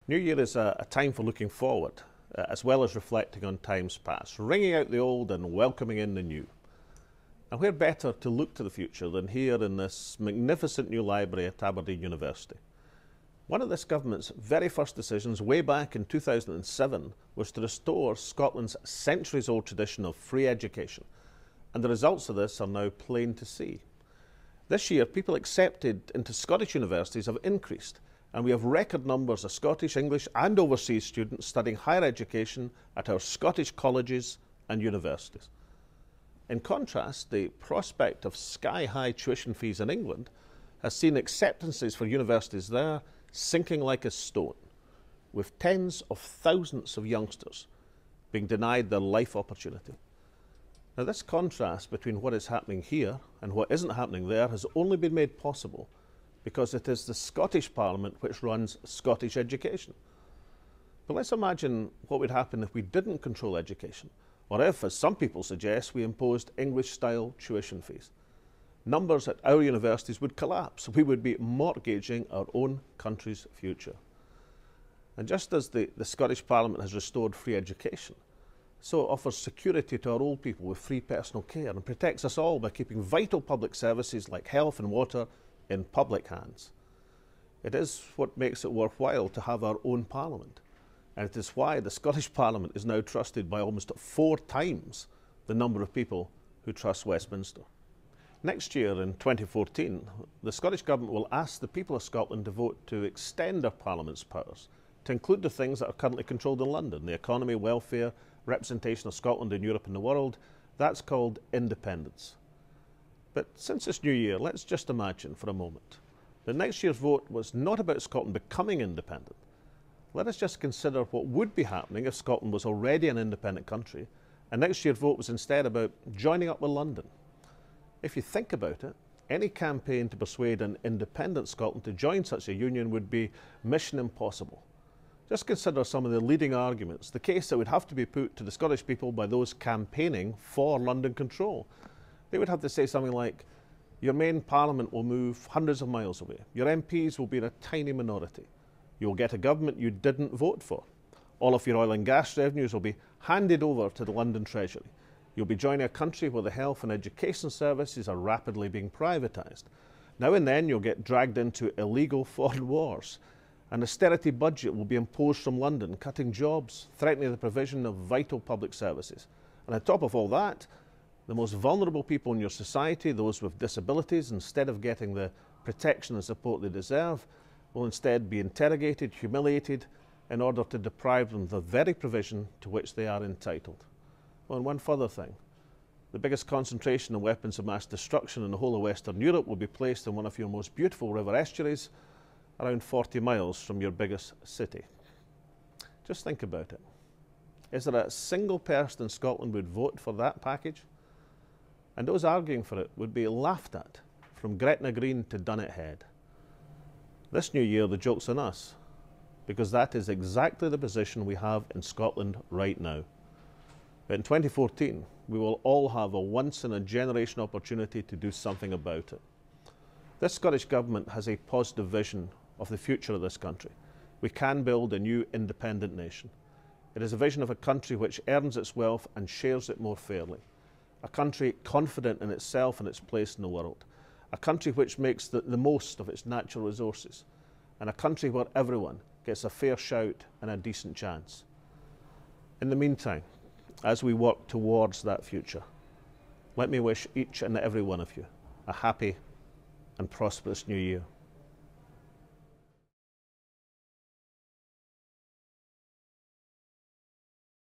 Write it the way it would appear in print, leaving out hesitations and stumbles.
New Year is a time for looking forward, as well as reflecting on times past, ringing out the old and welcoming in the new. And where better to look to the future than here in this magnificent new library at Aberdeen University. One of this government's very first decisions way back in 2007 was to restore Scotland's centuries-old tradition of free education, and the results of this are now plain to see. This year, people accepted into Scottish universities have increased, and we have record numbers of Scottish, English and overseas students studying higher education at our Scottish colleges and universities. In contrast, the prospect of sky-high tuition fees in England has seen acceptances for universities there sinking like a stone, with tens of thousands of youngsters being denied their life opportunity. Now, this contrast between what is happening here and what isn't happening there has only been made possible because it is the Scottish Parliament which runs Scottish education. But let's imagine what would happen if we didn't control education, or if, as some people suggest, we imposed English-style tuition fees. Numbers at our universities would collapse. We would be mortgaging our own country's future. And just as the Scottish Parliament has restored free education, so it offers security to our old people with free personal care and protects us all by keeping vital public services like health and water in public hands. It is what makes it worthwhile to have our own Parliament, and it is why the Scottish Parliament is now trusted by almost 4 times the number of people who trust Westminster. Next year, in 2014, the Scottish Government will ask the people of Scotland to vote to extend our Parliament's powers to include the things that are currently controlled in London: the economy, welfare, representation of Scotland in Europe and the world. That's called independence. But since it's New Year, let's just imagine for a moment that next year's vote was not about Scotland becoming independent. Let us just consider what would be happening if Scotland was already an independent country and next year's vote was instead about joining up with London. If you think about it, any campaign to persuade an independent Scotland to join such a union would be mission impossible. Just consider some of the leading arguments, the case that would have to be put to the Scottish people by those campaigning for London control. They would have to say something like, your main Parliament will move hundreds of miles away. Your MPs will be in a tiny minority. You will get a government you didn't vote for. All of your oil and gas revenues will be handed over to the London Treasury. You'll be joining a country where the health and education services are rapidly being privatised. Now and then you'll get dragged into illegal foreign wars. An austerity budget will be imposed from London, cutting jobs, threatening the provision of vital public services. And on top of all that, the most vulnerable people in your society, those with disabilities, instead of getting the protection and support they deserve, will instead be interrogated, humiliated, in order to deprive them of the very provision to which they are entitled. Oh, and one further thing. The biggest concentration of weapons of mass destruction in the whole of Western Europe will be placed in one of your most beautiful river estuaries, around 40 miles from your biggest city. Just think about it. Is there a single person in Scotland who would vote for that package? And those arguing for it would be laughed at, from Gretna Green to Dunnet Head. This new year, the joke's on us, because that is exactly the position we have in Scotland right now. But in 2014, we will all have a once-in-a-generation opportunity to do something about it. This Scottish Government has a positive vision of the future of this country. We can build a new independent nation. It is a vision of a country which earns its wealth and shares it more fairly. A country confident in itself and its place in the world. A country which makes the most of its natural resources. And a country where everyone gets a fair shout and a decent chance. In the meantime, as we work towards that future, let me wish each and every one of you a happy and prosperous new year.